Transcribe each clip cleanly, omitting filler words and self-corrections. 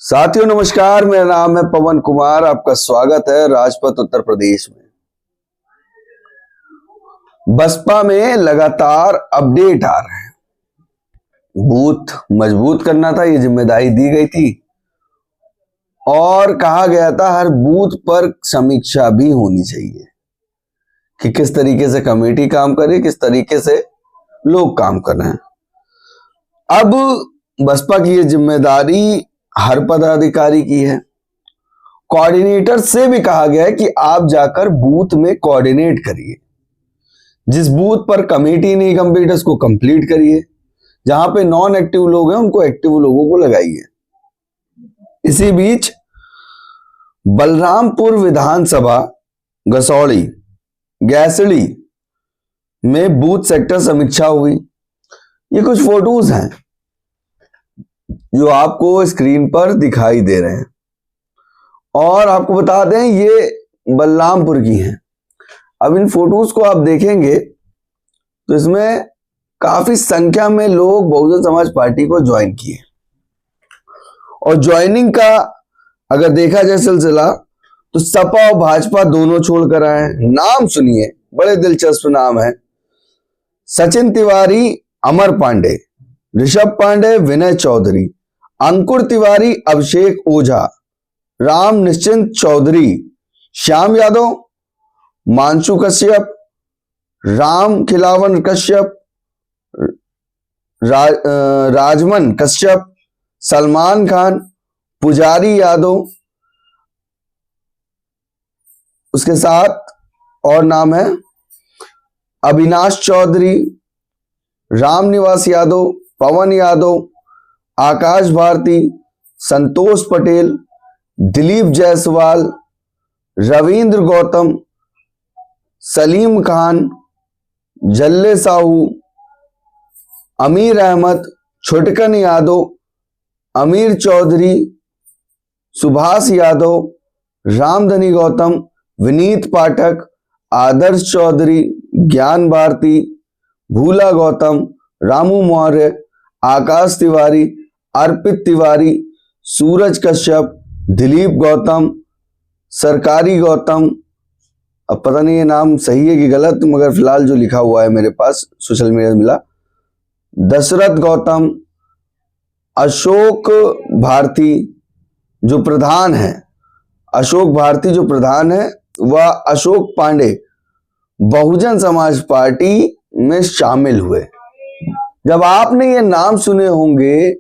साथियों नमस्कार, मेरा नाम है पवन कुमार। आपका स्वागत है राजपथ उत्तर प्रदेश में। बसपा में लगातार अपडेट आ रहे हैं। बूथ मजबूत करना था, ये जिम्मेदारी दी गई थी और कहा गया था हर बूथ पर समीक्षा भी होनी चाहिए कि किस तरीके से कमेटी काम करे, किस तरीके से लोग काम कर रहे हैं। अब बसपा की ये जिम्मेदारी हर पदाधिकारी की है। कोऑर्डिनेटर से भी कहा गया है कि आप जाकर बूथ में कोऑर्डिनेट करिए। जिस बूथ पर कमेटी नहीं कंप्लीट है उसको कंप्लीट करिए। जहां पे नॉन एक्टिव लोग हैं उनको एक्टिव लोगों को लगाइए। इसी बीच बलरामपुर विधानसभा गसौड़ी गैसड़ी में बूथ सेक्टर समीक्षा हुई। ये कुछ फोटोज हैं जो आपको स्क्रीन पर दिखाई दे रहे हैं और आपको बता दें ये बलरामपुर की हैं। अब इन फोटोज को आप देखेंगे तो इसमें काफी संख्या में लोग बहुजन समाज पार्टी को ज्वाइन किए और ज्वाइनिंग का अगर देखा जाए सिलसिला तो सपा और भाजपा दोनों छोड़कर आए हैं। नाम सुनिए, बड़े दिलचस्प नाम है। सचिन तिवारी, अमर पांडे, ऋषभ पांडे, विनय चौधरी, अंकुर तिवारी, अभिषेक ओझा, राम निश्चिंत चौधरी, श्याम यादव, मानसू कश्यप, राम खिलावन कश्यप, राजमन कश्यप, सलमान खान, पुजारी यादव, उसके साथ और नाम है अविनाश चौधरी, रामनिवास यादव, पवन यादव, आकाश भारती, संतोष पटेल, दिलीप जायसवाल, रविंद्र गौतम, सलीम खान, जल्ले साहू, अमीर अहमद, छुटकन यादव, अमीर चौधरी, सुभाष यादव, रामधनी गौतम, विनीत पाठक, आदर्श चौधरी, ज्ञान भारती, भूला गौतम, रामू मौर्य, आकाश तिवारी, अर्पित तिवारी, सूरज कश्यप, दिलीप गौतम, सरकारी गौतम, अब पता नहीं ये नाम सही है कि गलत, मगर फिलहाल जो लिखा हुआ है मेरे पास सोशल मीडिया मिला, दशरथ गौतम, अशोक भारती जो प्रधान है, अशोक भारती जो प्रधान है वह अशोक पांडे बहुजन समाज पार्टी में शामिल हुए। जब आपने ये नाम सुने होंगे,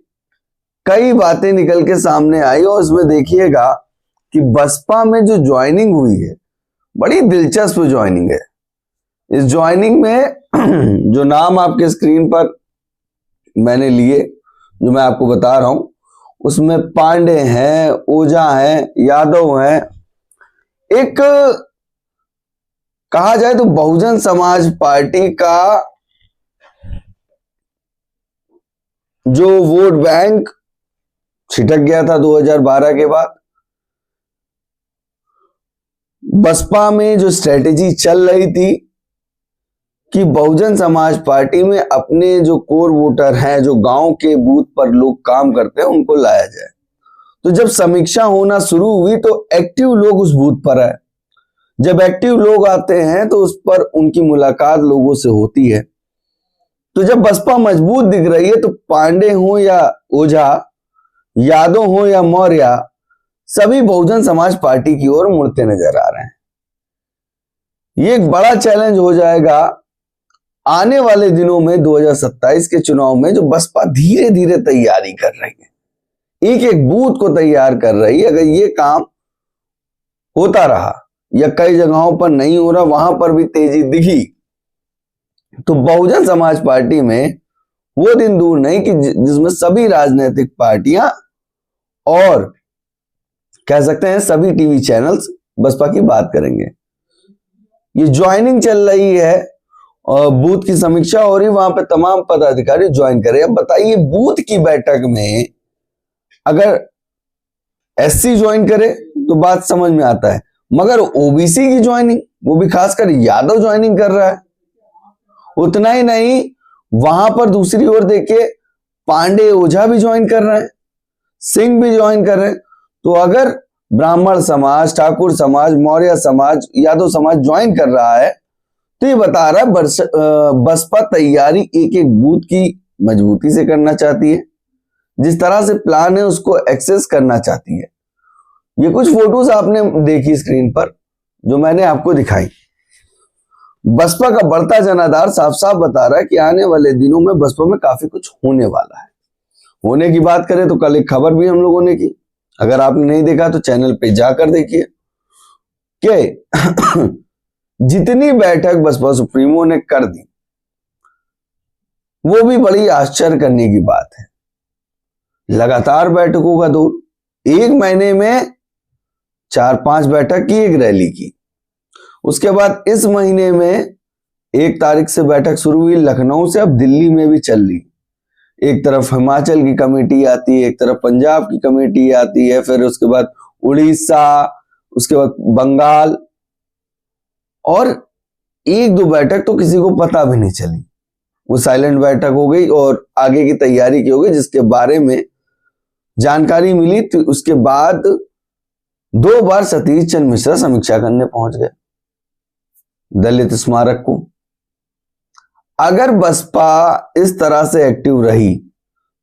कई बातें निकल के सामने आई और उसमें देखिएगा कि बसपा में जो ज्वाइनिंग हुई है बड़ी दिलचस्प ज्वाइनिंग है। इस ज्वाइनिंग में जो नाम आपके स्क्रीन पर मैंने लिए, जो मैं आपको बता रहा हूं, उसमें पांडे हैं, ओझा हैं, यादव हैं। एक कहा जाए तो बहुजन समाज पार्टी का जो वोट बैंक छिटक गया था 2012 के बाद, बसपा में जो स्ट्रेटेजी चल रही थी कि बहुजन समाज पार्टी में अपने जो कोर वोटर हैं, जो गांव के बूथ पर लोग काम करते हैं, उनको लाया जाए। तो जब समीक्षा होना शुरू हुई तो एक्टिव लोग उस बूथ पर आए। जब एक्टिव लोग आते हैं तो उस पर उनकी मुलाकात लोगों से होती है। तो जब बसपा मजबूत दिख रही है तो पांडे हो या ओझा, यादव हो या मौर्य, सभी बहुजन समाज पार्टी की ओर मुड़ते नजर आ रहे हैं। ये एक बड़ा चैलेंज हो जाएगा आने वाले दिनों में 2027 के चुनाव में, जो बसपा धीरे धीरे तैयारी कर रही है, एक एक बूथ को तैयार कर रही है। अगर ये काम होता रहा या कई जगहों पर नहीं हो रहा, वहां पर भी तेजी दिखी, तो बहुजन समाज पार्टी में वो दिन दूर नहीं कि जिसमें सभी राजनीतिक पार्टियां और कह सकते हैं सभी टीवी चैनल्स बसपा की बात करेंगे। ये ज्वाइनिंग चल रही है और बूथ की समीक्षा हो रही, वहां पे तमाम पदाधिकारी ज्वाइन करें। अब बताइए, बूथ की बैठक में अगर एससी ज्वाइन करे तो बात समझ में आता है, मगर ओबीसी की ज्वाइनिंग, वो भी खासकर यादव ज्वाइनिंग कर रहा है। उतना ही नहीं, वहां पर दूसरी ओर देखिए पांडे ओझा भी ज्वाइन कर रहे हैं। सिंह भी ज्वाइन कर रहे हैं। तो अगर ब्राह्मण समाज, ठाकुर समाज, मौर्य समाज, यादव समाज ज्वाइन कर रहा है तो ये बता रहा है बसपा तैयारी एक एक बूथ की मजबूती से करना चाहती है, जिस तरह से प्लान है उसको एक्सेस करना चाहती है। ये कुछ फोटोज आपने देखी स्क्रीन पर जो मैंने आपको दिखाई। बसपा का बढ़ता जनाधार साफ साफ बता रहा है कि आने वाले दिनों में बसपा में काफी कुछ होने वाला है। होने की बात करें तो कल एक खबर भी हम लोगों ने की, अगर आपने नहीं देखा तो चैनल पे जाकर देखिए कि जितनी बैठक बसपा सुप्रीमो ने कर दी वो भी बड़ी आश्चर्य करने की बात है। लगातार बैठकों का दौर, एक महीने में 4-5 बैठक की, एक रैली की। उसके बाद इस महीने में 1 तारीख से बैठक शुरू हुई लखनऊ से, अब दिल्ली में भी चल रही। एक तरफ हिमाचल की कमेटी आती है, एक तरफ पंजाब की कमेटी आती है, फिर उसके बाद उड़ीसा, उसके बाद बंगाल, और 1-2 बैठक तो किसी को पता भी नहीं चली, वो साइलेंट बैठक हो गई और आगे की तैयारी की हो गई, जिसके बारे में जानकारी मिली तो उसके बाद 2 बार सतीश चंद्र मिश्रा समीक्षा करने पहुंच गए दलित स्मारक को। अगर बसपा इस तरह से एक्टिव रही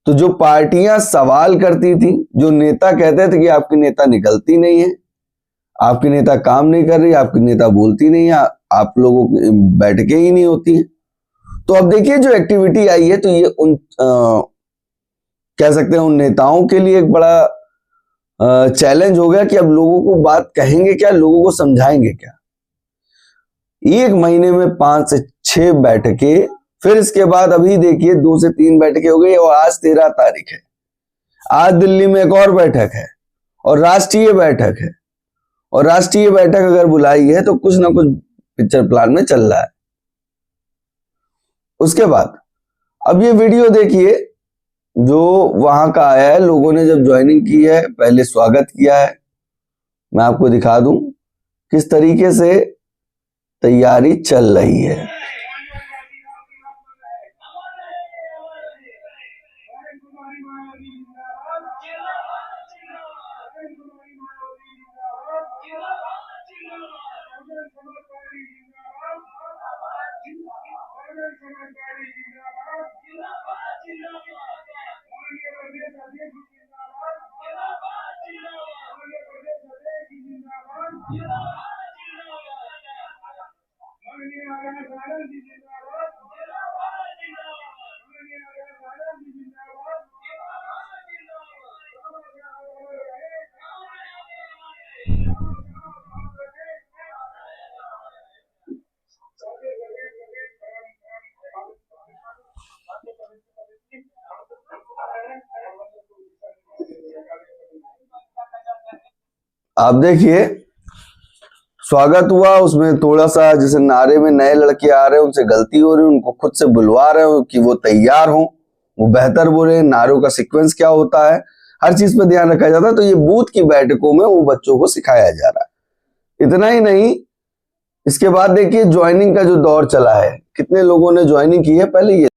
तो जो पार्टियां सवाल करती थी, जो नेता कहते थे कि आपकी नेता निकलती नहीं है, आपकी नेता काम नहीं कर रही, आपकी नेता बोलती नहीं है, आप लोगों की बैठकें ही नहीं होती हैं, तो अब देखिए जो एक्टिविटी आई है तो ये कह सकते हैं उन नेताओं के लिए एक बड़ा चैलेंज हो गया कि अब लोगों को बात कहेंगे क्या, लोगों को समझाएंगे क्या। 1 महीने में 5 से 6 बैठकें, फिर इसके बाद अभी देखिए 2 से 3 बैठकें हो गई और आज 13 तारीख है। आज दिल्ली में एक और बैठक है और राष्ट्रीय बैठक है, और राष्ट्रीय बैठक अगर बुलाई है तो कुछ ना कुछ पिक्चर प्लान में चल रहा है। उसके बाद अब ये वीडियो देखिए जो वहां का आया है, लोगों ने जब ज्वाइनिंग की है, पहले स्वागत किया है। मैं आपको दिखा दूं किस तरीके से तैयारी चल रही है। आप देखिए स्वागत हुआ, उसमें थोड़ा सा जैसे नारे में नए लड़के आ रहे हैं उनसे गलती हो रही है, उनको खुद से बुलवा रहे हो कि वो तैयार हो, वो बेहतर बोले, नारों का सीक्वेंस क्या होता है, हर चीज पे ध्यान रखा जाता है। तो ये बूथ की बैठकों में वो बच्चों को सिखाया जा रहा है। इतना ही नहीं, इसके बाद देखिए ज्वाइनिंग का जो दौर चला है, कितने लोगों ने ज्वाइनिंग की है। पहले ये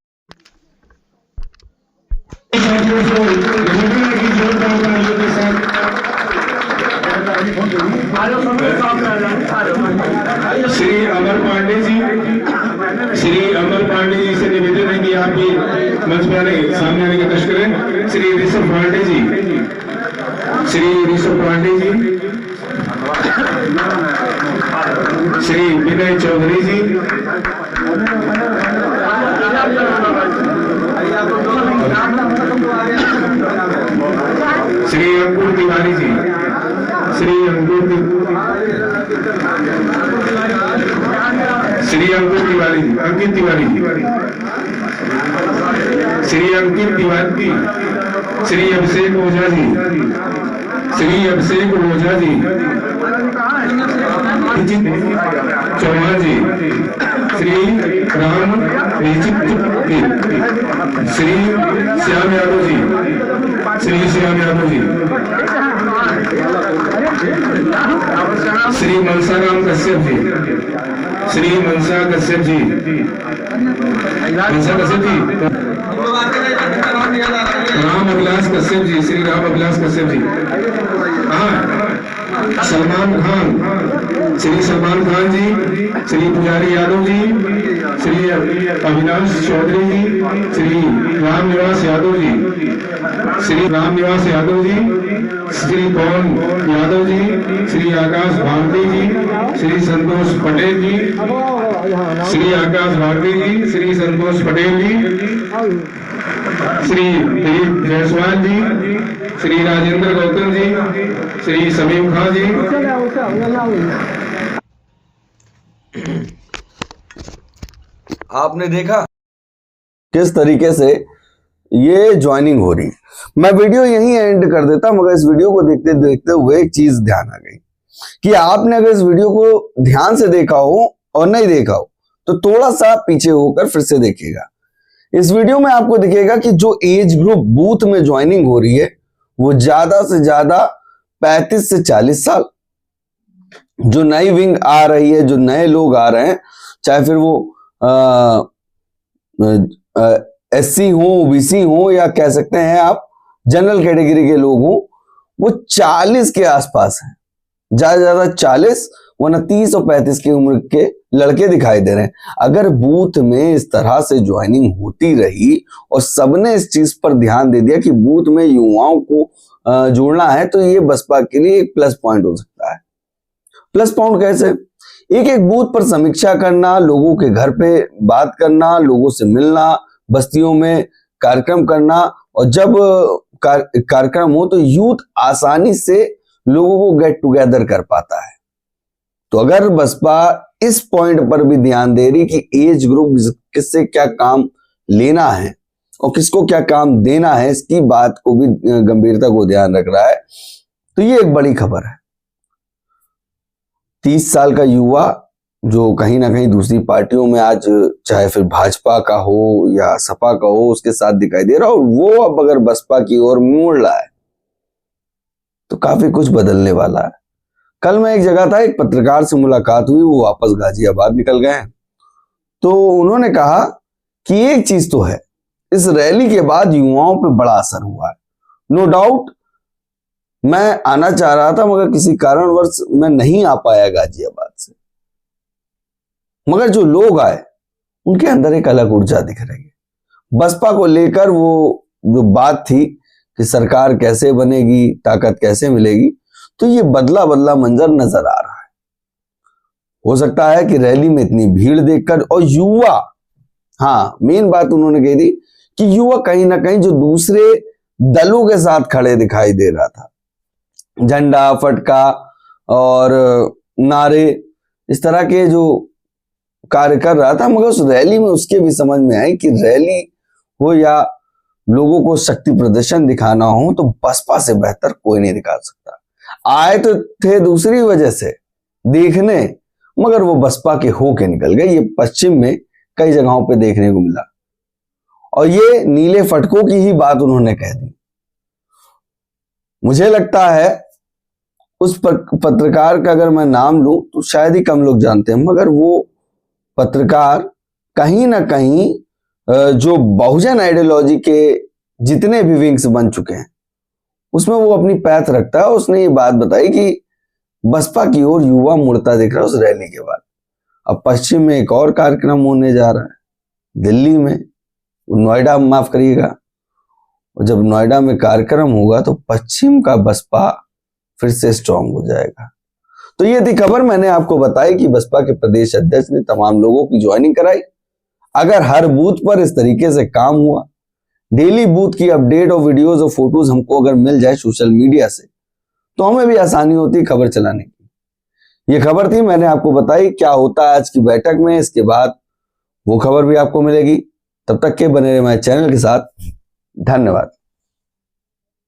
श्री अमर पांडे जी, श्री अमर पांडे जी से निवेदन है कि आप भी मंच पर सामने आने का कष्ट करें। श्री ऋषभ पांडे जी, श्री ऋषभ पांडे जी, श्री विनय चौधरी जी, श्री अंकुर तिवारी जी, श्री अंकुर तिवारी जी, अंकित तिवारी जी, श्री अंकित तिवारी जी, श्री अभिषेक ओझा जी, श्री अभिषेक ओझा जी, चौहान जी, श्री राम श्री श्याम यादव जी, श्री श्याम यादव जी, श्री मनसाराम कश्यप जी, श्री मनसा कश्यप जी, मनसा कश्यप जी, राम अभिलाष कश्यप जी, श्री राम अभिलाष कश्यप जी। हाँ, सलमान खान, श्री सलमान खान जी, श्री पुजारी यादव जी, श्री अविनाश चौधरी जी, श्री रामनिवास यादव जी, श्री रामनिवास यादव जी, श्री पवन यादव जी, श्री आकाश भारती जी, श्री संतोष पटेल जी, श्री आकाश भारती जी, श्री संतोष पटेल जी, श्री दिलीप जायसवाल जी, श्री राजेंद्र गौतम जी, श्री समीम खान जी। आपने देखा किस तरीके से ये ज्वाइनिंग हो रही। मैं वीडियो यहीं एंड कर देता, मगर इस वीडियो को देखते देखते हुए एक चीज ध्यान आ गई कि आपने अगर इस वीडियो को ध्यान से देखा हो और नहीं देखा हो तो थोड़ा सा पीछे होकर फिर से देखिएगा। इस वीडियो में आपको दिखेगा कि जो एज ग्रुप बूथ में ज्वाइनिंग हो रही है वो ज्यादा से ज्यादा 35 से 40 साल। जो नई विंग आ रही है, जो नए लोग आ रहे हैं, चाहे फिर वो SC हो, OBC हो, या कह सकते हैं आप जनरल कैटेगरी के लोग हों, वो 40 के आसपास हैं। ज्यादा से ज्यादा 40, वरना 30 और 35 की उम्र के लड़के दिखाई दे रहे हैं। अगर बूथ में इस तरह से ज्वाइनिंग होती रही और सबने इस चीज पर ध्यान दे दिया कि बूथ में युवाओं को जोड़ना है, तो ये बसपा के लिए एक प्लस पॉइंट हो सकता है। प्लस पॉइंट कैसे? एक एक बूथ पर समीक्षा करना, लोगों के घर पे बात करना, लोगों से मिलना, बस्तियों में कार्यक्रम करना, और जब कार्यक्रम हो तो यूथ आसानी से लोगों को गेट टुगेदर कर पाता है। तो अगर बसपा इस पॉइंट पर भी ध्यान दे रही कि एज ग्रुप किससे क्या काम लेना है और किसको क्या काम देना है, इसकी बात को भी गंभीरता को ध्यान रख रहा है, तो ये एक बड़ी खबर है। 30 साल का युवा जो कहीं ना कहीं दूसरी पार्टियों में आज, चाहे फिर भाजपा का हो या सपा का हो, उसके साथ दिखाई दे रहा है, और वो अब अगर बसपा की ओर मोड़ रहा है तो काफी कुछ बदलने वाला है। कल मैं एक जगह था, एक पत्रकार से मुलाकात हुई, वो वापस गाजियाबाद निकल गए हैं। तो उन्होंने कहा कि एक चीज तो है, इस रैली के बाद युवाओं पे बड़ा असर हुआ है। नो डाउट मैं आना चाह रहा था, मगर किसी कारणवश मैं नहीं आ पाया गाजियाबाद से, मगर जो लोग आए उनके अंदर एक अलग ऊर्जा दिख रही है। बसपा को लेकर वो जो बात थी कि सरकार कैसे बनेगी, ताकत कैसे मिलेगी, तो ये बदला बदला मंजर नजर आ रहा है। हो सकता है कि रैली में इतनी भीड़ देखकर, और युवा, हाँ मेन बात उन्होंने कही थी कि युवा कहीं ना कहीं जो दूसरे दलों के साथ खड़े दिखाई दे रहा था, झंडा फटका और नारे इस तरह के जो कार्य कर रहा था, मगर उस रैली में उसके भी समझ में आई कि रैली हो या लोगों को शक्ति प्रदर्शन दिखाना हो, तो बसपा से बेहतर कोई नहीं दिखा सकता। आए तो थे दूसरी वजह से देखने, मगर वो बसपा के होके निकल गए। ये पश्चिम में कई जगहों पे देखने को मिला, और ये नीले फटकों की ही बात उन्होंने कह दी। मुझे लगता है उस पत्रकार का अगर मैं नाम लूं तो शायद ही कम लोग जानते हैं, मगर वो पत्रकार कहीं ना कहीं जो बहुजन आइडियोलॉजी के जितने भी विंग्स बन चुके हैं उसमें वो अपनी पैठ रखता है। उसने ये बात बताई कि बसपा की ओर युवा मुड़ता दिख रहा है उस रैली के बाद। अब पश्चिम में एक और कार्यक्रम होने जा रहा है, दिल्ली में, नोएडा, माफ करिएगा, और जब नोएडा में कार्यक्रम होगा तो पश्चिम का बसपा फिर से स्ट्रांग हो जाएगा। तो ये थी खबर, मैंने आपको बताई कि बसपा के प्रदेश अध्यक्ष ने तमाम लोगों की ज्वाइनिंग कराई। अगर हर बूथ पर इस तरीके से काम हुआ, डेली बूथ की अपडेट और वीडियोस और फोटोज हमको अगर मिल जाए सोशल मीडिया से, तो हमें भी आसानी होती खबर चलाने की। ये खबर थी, मैंने आपको बताई क्या होता है आज की बैठक में। इसके बाद वो खबर भी आपको मिलेगी। तब तक के बने रहे हमारे चैनल के साथ। धन्यवाद।